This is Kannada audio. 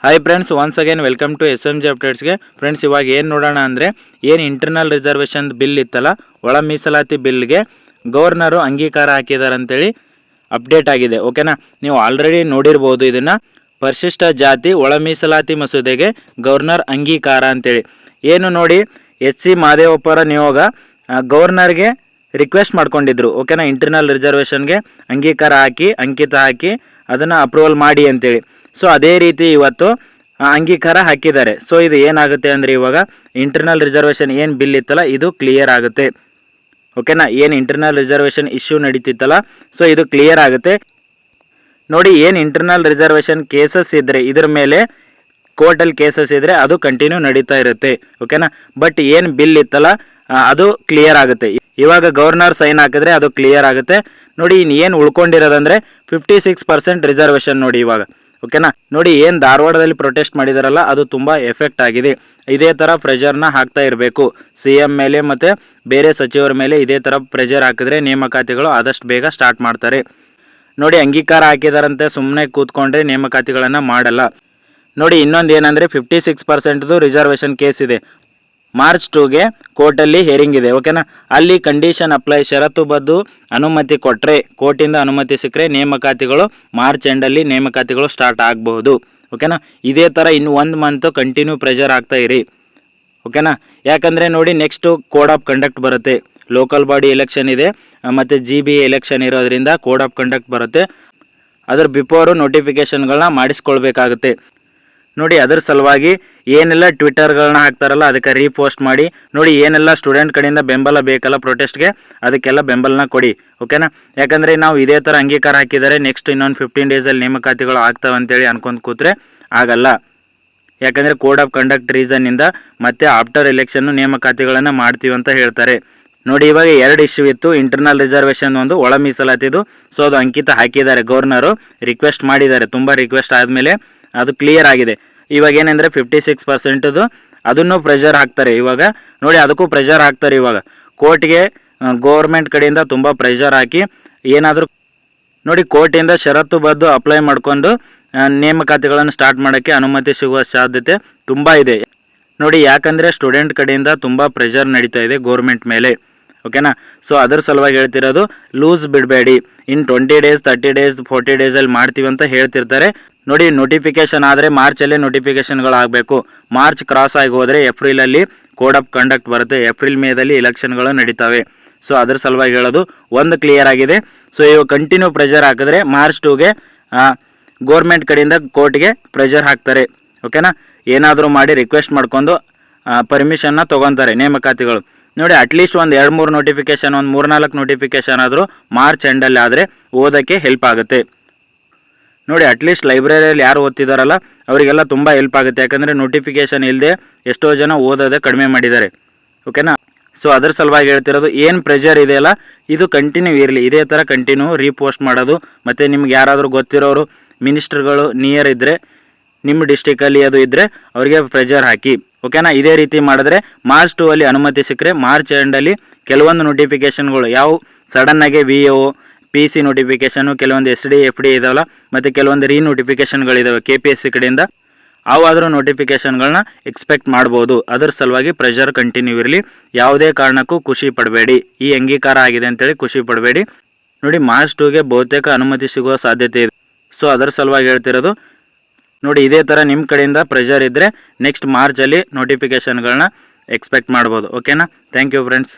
Hi friends, once again welcome to SMG ಅಪ್ಡೇಟ್ಸ್ಗೆ. ಫ್ರೆಂಡ್ಸ್, ಇವಾಗ ಏನು ನೋಡೋಣ ಅಂದರೆ ಏನು ಇಂಟರ್ನಲ್ ರಿಸರ್ವೇಷನ್ ಬಿಲ್ ಇತ್ತಲ್ಲ, ಒಳ ಮೀಸಲಾತಿ ಬಿಲ್ಗೆ ಗವರ್ನರು ಅಂಗೀಕಾರ ಹಾಕಿದ್ದಾರೆ ಅಂತೇಳಿ ಅಪ್ಡೇಟ್ ಆಗಿದೆ. ಓಕೆನಾ, ನೀವು ಆಲ್ರೆಡಿ ನೋಡಿರ್ಬೋದು ಇದನ್ನು. ಪರಿಶಿಷ್ಟ ಜಾತಿ ಒಳ ಮೀಸಲಾತಿ ಮಸೂದೆಗೆ ಗವರ್ನರ್ ಅಂಗೀಕಾರ ಅಂತೇಳಿ ಏನು ನೋಡಿ, HC ಮಹದೇವಪ್ಪರ ನಿಯೋಗ ಗವರ್ನರ್ಗೆ ರಿಕ್ವೆಸ್ಟ್ ಮಾಡ್ಕೊಂಡಿದ್ರು. ಓಕೆನಾ, ಇಂಟರ್ನಲ್ ರಿಸರ್ವೇಷನ್ಗೆ ಅಂಗೀಕಾರ ಹಾಕಿ, ಅಂಕಿತ ಹಾಕಿ ಅದನ್ನು ಅಪ್ರೂವಲ್ ಮಾಡಿ ಅಂತೇಳಿ. ಸೊ ಅದೇ ರೀತಿ ಇವತ್ತು ಅಂಗೀಕಾರ ಹಾಕಿದ್ದಾರೆ. ಸೊ ಇದು ಏನಾಗುತ್ತೆ ಅಂದರೆ ಇವಾಗ ಇಂಟರ್ನಲ್ ರಿಸರ್ವೇಷನ್ ಏನು ಬಿಲ್ ಇತ್ತಲ್ಲ ಇದು ಕ್ಲಿಯರ್ ಆಗುತ್ತೆ. ಓಕೆನಾ, ಏನು ಇಂಟರ್ನಲ್ ರಿಸರ್ವೇಷನ್ ಇಶ್ಯೂ ನಡೀತಿತ್ತಲ್ಲ, ಸೊ ಇದು ಕ್ಲಿಯರ್ ಆಗುತ್ತೆ. ನೋಡಿ, ಏನು ಇಂಟರ್ನಲ್ ರಿಸರ್ವೇಷನ್ ಕೇಸಸ್ ಇದ್ದರೆ ಇದ್ರ ಮೇಲೆ ಕೋರ್ಟಲ್ಲಿ ಕೇಸಸ್ ಇದ್ದರೆ ಅದು ಕಂಟಿನ್ಯೂ ನಡೀತಾ ಇರುತ್ತೆ. ಓಕೆನಾ, ಬಟ್ ಏನು ಬಿಲ್ ಇತ್ತಲ್ಲ ಅದು ಕ್ಲಿಯರ್ ಆಗುತ್ತೆ. ಇವಾಗ ಗವರ್ನರ್ ಸೈನ್ ಹಾಕಿದ್ರೆ ಅದು ಕ್ಲಿಯರ್ ಆಗುತ್ತೆ. ನೋಡಿ, ಇನ್ನು ಏನು ಉಳ್ಕೊಂಡಿರೋದಂದರೆ 56% ರಿಸರ್ವೇಷನ್ ನೋಡಿ ಇವಾಗ. ಓಕೆನಾ, ನೋಡಿ ಏನು ಧಾರವಾಡದಲ್ಲಿ ಪ್ರೊಟೆಸ್ಟ್ ಮಾಡಿದಾರಲ್ಲ ಅದು ತುಂಬ ಎಫೆಕ್ಟ್ ಆಗಿದೆ. ಇದೇ ಥರ ಪ್ರೆಷರ್ನ ಹಾಕ್ತಾ ಇರಬೇಕು CM ಮೇಲೆ ಮತ್ತು ಬೇರೆ ಸಚಿವರ ಮೇಲೆ. ಇದೇ ಥರ ಪ್ರೆಷರ್ ಹಾಕಿದ್ರೆ ನೇಮಕಾತಿಗಳು ಆದಷ್ಟು ಬೇಗ ಸ್ಟಾರ್ಟ್ ಮಾಡ್ತಾರೆ. ನೋಡಿ, ಅಂಗೀಕಾರ ಹಾಕಿದಾರಂತೆ ಸುಮ್ಮನೆ ಕೂತ್ಕೊಂಡ್ರೆ ನೇಮಕಾತಿಗಳನ್ನು ಮಾಡಲ್ಲ. ನೋಡಿ, ಇನ್ನೊಂದು ಏನಂದರೆ 56% ರಿಸರ್ವೇಷನ್ ಕೇಸ್ ಇದೆ. ಮಾರ್ಚ್ 2ಗೆ ಕೋರ್ಟಲ್ಲಿ ಹೇರಿಂಗ್ ಇದೆ. ಓಕೆನಾ, ಅಲ್ಲಿ ಕಂಡೀಷನ್ ಅಪ್ಲೈ, ಷರತ್ತುಬದ್ದು ಅನುಮತಿ ಕೊಟ್ಟರೆ, ಕೋರ್ಟಿಂದ ಅನುಮತಿ ಸಿಕ್ಕರೆ ನೇಮಕಾತಿಗಳು ಮಾರ್ಚ್ ಎಂಡಲ್ಲಿ ನೇಮಕಾತಿಗಳು ಸ್ಟಾರ್ಟ್ ಆಗಬಹುದು. ಓಕೆನಾ, ಇದೇ ಥರ ಇನ್ನು 1 ಮಂತ್ ಕಂಟಿನ್ಯೂ ಪ್ರೆಷರ್ ಆಗ್ತಾ ಇರಿ. ಓಕೆನಾ, ಯಾಕಂದರೆ ನೋಡಿ ನೆಕ್ಸ್ಟು ಕೋಡ್ ಆಫ್ ಕಂಡಕ್ಟ್ ಬರುತ್ತೆ. ಲೋಕಲ್ ಬಾಡಿ ಎಲೆಕ್ಷನ್ ಇದೆ ಮತ್ತು GB ಎಲೆಕ್ಷನ್ ಇರೋದ್ರಿಂದ ಕೋಡ್ ಆಫ್ ಕಂಡಕ್ಟ್ ಬರುತ್ತೆ. ಅದ್ರ ಬಿಫೋರು ನೋಟಿಫಿಕೇಷನ್ಗಳನ್ನ ಮಾಡಿಸ್ಕೊಳ್ಬೇಕಾಗುತ್ತೆ. ನೋಡಿ, ಅದರ ಸಲುವಾಗಿ ಏನೆಲ್ಲ ಟ್ವಿಟರ್ಗಳನ್ನ ಹಾಕ್ತಾರಲ್ಲ ಅದಕ್ಕೆ ರೀಪೋಸ್ಟ್ ಮಾಡಿ. ನೋಡಿ, ಏನೆಲ್ಲ ಸ್ಟೂಡೆಂಟ್ ಕಡೆಯಿಂದ ಬೆಂಬಲ ಬೇಕಲ್ಲ ಪ್ರೊಟೆಸ್ಟ್ಗೆ, ಅದಕ್ಕೆಲ್ಲ ಬೆಂಬಲನ ಕೊಡಿ. ಓಕೆನಾ, ಯಾಕಂದರೆ ನಾವು ಇದೇ ಥರ ಅಂಗೀಕಾರ ಹಾಕಿದರೆ ನೆಕ್ಸ್ಟ್ ಇನ್ನೊಂದು 15 ಡೇಸಲ್ಲಿ ನೇಮಕಾತಿಗಳು ಆಗ್ತವೆ ಅಂತೇಳಿ ಅನ್ಕೊಂಡು ಕೂತ್ರೆ ಆಗಲ್ಲ. ಯಾಕಂದರೆ ಕೋಡ್ ಆಫ್ ಕಂಡಕ್ಟ್ ರೀಸನ್ನಿಂದ ಮತ್ತೆ ಆಫ್ಟರ್ ಎಲೆಕ್ಷನ್ನು ನೇಮಕಾತಿಗಳನ್ನು ಮಾಡ್ತೀವಿ ಅಂತ ಹೇಳ್ತಾರೆ. ನೋಡಿ, ಇವಾಗ 2 ಇಶ್ಯೂ ಇತ್ತು. ಇಂಟರ್ನಲ್ ರಿಸರ್ವೇಷನ್ ಒಂದು, ಒಳ ಮೀಸಲಾತಿದು. ಸೊ ಅದು ಅಂಕಿತ ಹಾಕಿದ್ದಾರೆ, ಗವರ್ನರು ರಿಕ್ವೆಸ್ಟ್ ಮಾಡಿದ್ದಾರೆ. ತುಂಬ ರಿಕ್ವೆಸ್ಟ್ ಆದಮೇಲೆ ಅದು ಕ್ಲಿಯರ್ ಆಗಿದೆ. ಇವಾಗ ಏನಂದರೆ 56%ದು ಅದನ್ನು ಪ್ರೆಷರ್ ಹಾಕ್ತಾರೆ ಇವಾಗ. ನೋಡಿ, ಅದಕ್ಕೂ ಪ್ರೆಷರ್ ಹಾಕ್ತಾರೆ ಇವಾಗ. ಕೋರ್ಟ್ಗೆ ಗೌರ್ಮೆಂಟ್ ಕಡೆಯಿಂದ ತುಂಬ ಪ್ರೆಷರ್ ಹಾಕಿ ಏನಾದರೂ ನೋಡಿ ಕೋರ್ಟಿಂದ ಷರತ್ತುಬದ್ದು ಅಪ್ಲೈ ಮಾಡ್ಕೊಂಡು ನೇಮಕಾತಿಗಳನ್ನು ಸ್ಟಾರ್ಟ್ ಮಾಡೋಕ್ಕೆ ಅನುಮತಿ ಸಿಗುವ ಸಾಧ್ಯತೆ ತುಂಬ ಇದೆ. ನೋಡಿ, ಯಾಕಂದರೆ ಸ್ಟೂಡೆಂಟ್ ಕಡೆಯಿಂದ ತುಂಬ ಪ್ರೆಷರ್ ನಡೀತಾ ಇದೆ ಗೌರ್ಮೆಂಟ್ ಮೇಲೆ. ಓಕೆನಾ, ಸೊ ಅದ್ರ ಸಲುವಾಗಿ ಹೇಳ್ತಿರೋದು, ಲೂಸ್ ಬಿಡಬೇಡಿ. ಇನ್ 20 ಡೇಸ್ 30 ಡೇಸ್ 40 ಡೇಸಲ್ಲಿ ಮಾಡ್ತೀವಿ ಅಂತ ಹೇಳ್ತಿರ್ತಾರೆ. ನೋಡಿ, ನೋಟಿಫಿಕೇಶನ್ ಆದರೆ ಮಾರ್ಚಲ್ಲೇ ನೋಟಿಫಿಕೇಷನ್ಗಳಾಗಬೇಕು. ಮಾರ್ಚ್ ಕ್ರಾಸ್ ಆಗಿ ಹೋದರೆ ಏಪ್ರಿಲಲ್ಲಿ ಕೋಡ್ ಆಫ್ ಕಂಡಕ್ಟ್ ಬರುತ್ತೆ. ಏಪ್ರಿಲ್ ಮೇದಲ್ಲಿ ಎಲೆಕ್ಷನ್ಗಳು ನಡೀತವೆ. ಸೊ ಅದ್ರ ಸಲುವಾಗಿ ಹೇಳೋದು, ಒಂದು ಕ್ಲಿಯರ್ ಆಗಿದೆ. ಸೊ ಇವಾಗ ಕಂಟಿನ್ಯೂ ಪ್ರೆಷರ್ ಹಾಕಿದ್ರೆ ಮಾರ್ಚ್ 2ಗೆ ಗೋರ್ಮೆಂಟ್ ಕಡೆಯಿಂದ ಕೋರ್ಟ್ಗೆ ಪ್ರೆಷರ್ ಹಾಕ್ತಾರೆ. ಓಕೆನಾ, ಏನಾದರೂ ಮಾಡಿ ರಿಕ್ವೆಸ್ಟ್ ಮಾಡ್ಕೊಂಡು ಪರ್ಮಿಷನ್ನ ತೊಗೊತಾರೆ ನೇಮಕಾತಿಗಳು. ನೋಡಿ, ಅಟ್ಲೀಸ್ಟ್ ಒಂದು 2-3 ನೋಟಿಫಿಕೇಷನ್, ಒಂದು 3-4 ನೋಟಿಫಿಕೇಷನ್ ಆದರೂ ಮಾರ್ಚ್ ಎಂಡಲ್ಲಿ ಆದರೆ ಓದೋಕ್ಕೆ ಹೆಲ್ಪ್ ಆಗುತ್ತೆ. ನೋಡಿ, ಅಟ್ಲೀಸ್ಟ್ ಲೈಬ್ರರಿಯಲ್ಲಿ ಯಾರು ಓದ್ತಿದ್ದಾರಲ್ಲ ಅವರಿಗೆಲ್ಲ ತುಂಬ ಹೆಲ್ಪ್ ಆಗುತ್ತೆ. ಯಾಕಂದರೆ ನೋಟಿಫಿಕೇಷನ್ ಇಲ್ಲದೆ ಎಷ್ಟೋ ಜನ ಓದೋದೇ ಕಡಿಮೆ ಮಾಡಿದ್ದಾರೆ. ಓಕೆನಾ, ಸೊ ಅದ್ರ ಸಲುವಾಗಿ ಹೇಳ್ತಿರೋದು, ಏನು ಪ್ರೆಷರ್ ಇದೆಯಲ್ಲ ಇದು ಕಂಟಿನ್ಯೂ ಇರಲಿ. ಇದೇ ಥರ ಕಂಟಿನ್ಯೂ ರೀಪೋಸ್ಟ್ ಮಾಡೋದು. ಮತ್ತು ನಿಮ್ಗೆ ಯಾರಾದರೂ ಗೊತ್ತಿರೋರು ಮಿನಿಸ್ಟರ್ಗಳು ನಿಯರ್ ಇದ್ದರೆ, ನಿಮ್ಮ ಡಿಸ್ಟಿಕಲ್ಲಿ ಅದು ಇದ್ದರೆ ಅವರಿಗೆ ಪ್ರೆಷರ್ ಹಾಕಿ. ಓಕೆನಾ, ಇದೇ ರೀತಿ ಮಾಡಿದ್ರೆ ಮಾರ್ಚ್ 2ಅಲ್ಲಿ ಅನುಮತಿ ಸಿಕ್ಕರೆ ಮಾರ್ಚ್ ಎಂಡಲ್ಲಿ ಕೆಲವೊಂದು ನೋಟಿಫಿಕೇಷನ್ಗಳು ಯಾವ ಸಡನ್ನಾಗಿ VAO PC ನೋಟಿಫಿಕೇಷನು, ಕೆಲವೊಂದು SD FD ಇದಾವಲ್ಲ, ಮತ್ತು ಕೆಲವೊಂದು ನೋಟಿಫಿಕೇಷನ್ಗಳಿದ್ದಾವೆ KPSC ಕಡೆಯಿಂದ, ಅವಾದರೂ ನೋಟಿಫಿಕೇಷನ್ಗಳನ್ನ ಎಕ್ಸ್ಪೆಕ್ಟ್ ಮಾಡ್ಬೋದು. ಅದರ ಸಲುವಾಗಿ ಪ್ರೆಷರ್ ಕಂಟಿನ್ಯೂ ಇರಲಿ. ಯಾವುದೇ ಕಾರಣಕ್ಕೂ ಖುಷಿ ಪಡಬೇಡಿ. ಈ ಅಂಗೀಕಾರ ಆಗಿದೆ ಅಂತೇಳಿ ಖುಷಿ ಪಡಬೇಡಿ. ನೋಡಿ, ಮಾರ್ಚ್ 2ಗೆ ಬಹುತೇಕ ಅನುಮತಿ ಸಿಗುವ ಸಾಧ್ಯತೆ ಇದೆ. ಸೊ ಅದರ ಸಲುವಾಗಿ ಹೇಳ್ತಿರೋದು, ನೋಡಿ ಇದೇ ಥರ ನಿಮ್ಮ ಕಡೆಯಿಂದ ಪ್ರೆಷರ್ ಇದ್ದರೆ ನೆಕ್ಸ್ಟ್ ಮಾರ್ಚಲ್ಲಿ ನೋಟಿಫಿಕೇಷನ್ಗಳನ್ನ ಎಕ್ಸ್ಪೆಕ್ಟ್ ಮಾಡ್ಬೋದು. ಓಕೆನಾ, ಥ್ಯಾಂಕ್ ಯು ಫ್ರೆಂಡ್ಸ್.